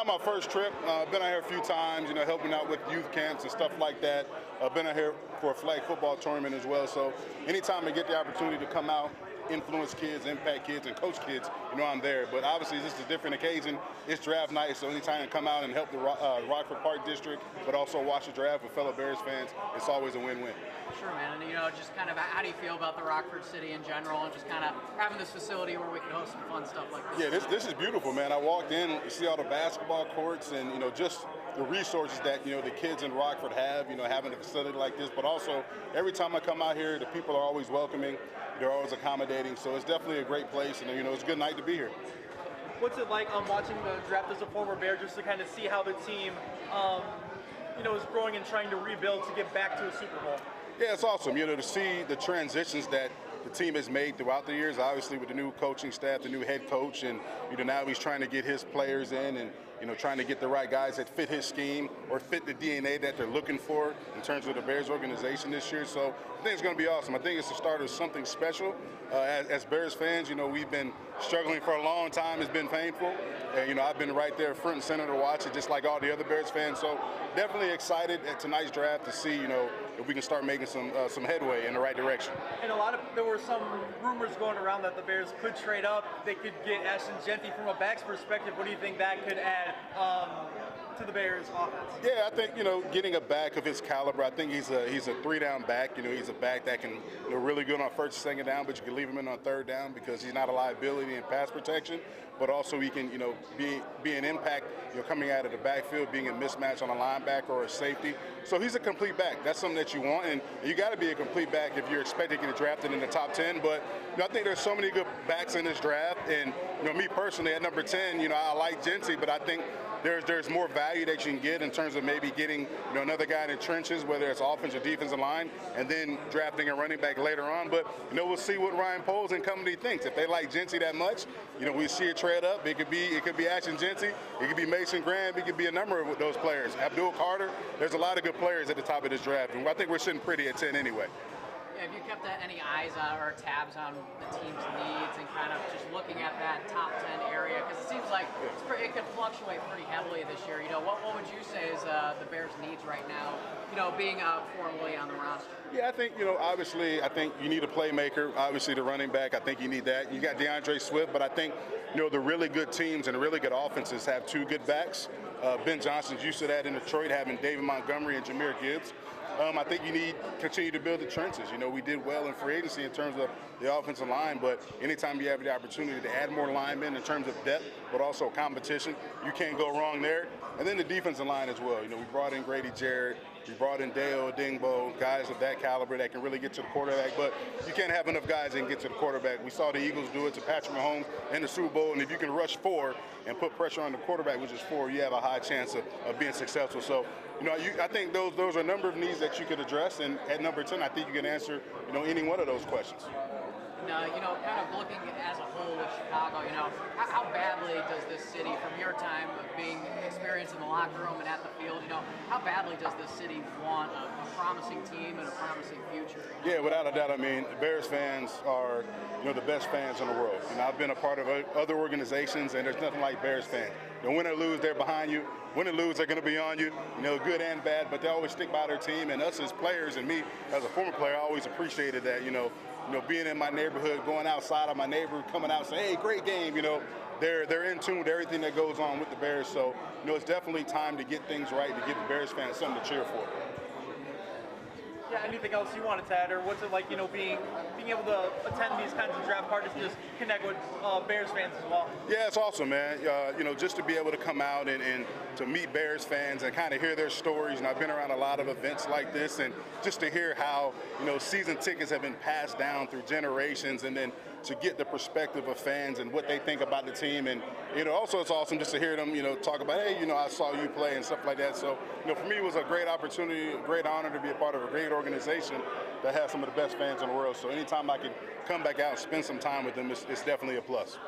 not my first trip. I've been out here a few times, helping out with youth camps and stuff like that. I've been out here for a flag football tournament as well. So anytime I get the opportunity to come out, influence kids, impact kids, and coach kids, I'm there. But obviously, this is a different occasion. It's draft night, so anytime I come out and help the Rockford Park District, but also watch the draft with fellow Bears fans, it's always a win-win. Sure, man. And, just kind of how do you feel about the Rockford City in general and just kind of having this facility where we can host some fun stuff like this? Yeah, this is beautiful, man. I walked in, you see all the basketball courts and, just the resources that, the kids in Rockford have, having a facility like this. But also, every time I come out here, the people are always welcoming. They're always accommodating. So it's definitely a great place, and, it's a good night to be here. What's it like watching the draft as a former Bear, just to kind of see how the team, is growing and trying to rebuild to get back to a Super Bowl? Yeah, it's awesome, to see the transitions that the team has made throughout the years, obviously with the new coaching staff, the new head coach, and now he's trying to get his players in and trying to get the right guys that fit his scheme or fit the DNA that they're looking for in terms of the Bears organization this year. So I think it's going to be awesome. I think it's the start of something special. As Bears fans, we've been struggling for a long time. It's been painful. And, I've been right there front and center to watch it, just like all the other Bears fans. So definitely excited at tonight's draft to see, if we can start making some headway in the right direction. And there were some rumors going around that the Bears could trade up. They could get Ashton Jeanty. From a back's perspective, what do you think that could add to the Bears offense? Yeah, I think, getting a back of his caliber, I think he's a three-down back. He's a back that can really good on first and second down, but you can leave him in on third down because he's not a liability in pass protection, but also he can, be an impact, coming out of the backfield, being a mismatch on a linebacker or a safety. So he's a complete back. That's something that you want, and you got to be a complete back if you're expecting to get drafted in the top 10. But I think there's so many good backs in this draft, and me personally at number 10, I like Jeanty, but I think there's more value that you can get in terms of maybe getting another guy in the trenches, whether it's offense or defensive line, and then drafting a running back later on. But we'll see what Ryan Poles and company thinks. If they like Jeanty that much, we see a trade up. It could be Ashton Jeanty, it could be Mason Graham, it could be a number of those players. Abdul Carter. There's a lot of good players at the top of this draft, and I think we're sitting pretty at 10 anyway. Have you kept any eyes or tabs on the team's needs and kind of just looking at that top 10 area? Because it seems like it could fluctuate pretty heavily this year. What would you say is the Bears' needs right now, being formally on the roster? Yeah, I think, obviously, I think you need a playmaker. Obviously, the running back, I think you need that. You got DeAndre Swift, but I think, the really good teams and the really good offenses have two good backs. Ben Johnson's used to that in Detroit, having David Montgomery and Jahmyr Gibbs. I think you need to continue to build the trenches. We did well in free agency in terms of the offensive line, but anytime you have the opportunity to add more linemen in terms of depth, but also competition, you can't go wrong there. And then the defensive line as well. We brought in Grady Jarrett, we brought in Dale Dingbo, guys of that caliber that can really get to the quarterback, but you can't have enough guys that can get to the quarterback. We saw the Eagles do it to Patrick Mahomes in the Super Bowl, and if you can rush 4 and put pressure on the quarterback, which is 4, you have a high chance of being successful. So, I think those are a number of needs that you could address, and at number 10, I think you can answer, any one of those questions. Kind of looking as a whole with Chicago, how badly does this city, from your time of being experienced in the locker room and at the field, how badly does this city want a promising team and a promising future? Yeah, without a doubt. The Bears fans are, the best fans in the world. I've been a part of other organizations, and there's nothing like Bears fans. Win or lose, they're behind you. Win or lose, they're going to be on you, good and bad, but they always stick by their team. And us as players, and me as a former player, I always appreciated that, being in my neighborhood, going outside of my neighborhood, coming out and saying, hey, great game, they're in tune with everything that goes on with the Bears. So, it's definitely time to get things right, to give the Bears fans something to cheer for. Yeah, anything else you wanted to add, or what's it like, being able to attend these kinds of draft parties, just connect with Bears fans as well? Yeah, it's awesome, man. Just to be able to come out and to meet Bears fans and kind of hear their stories. And I've been around a lot of events like this, and just to hear how, season tickets have been passed down through generations, and then to get the perspective of fans and what they think about the team. And, also it's awesome just to hear them, talk about, hey, I saw you play and stuff like that. So, for me, it was a great opportunity, a great honor to be a part of a great organization that has some of the best fans in the world. So anytime I can come back out and spend some time with them, it's definitely a plus.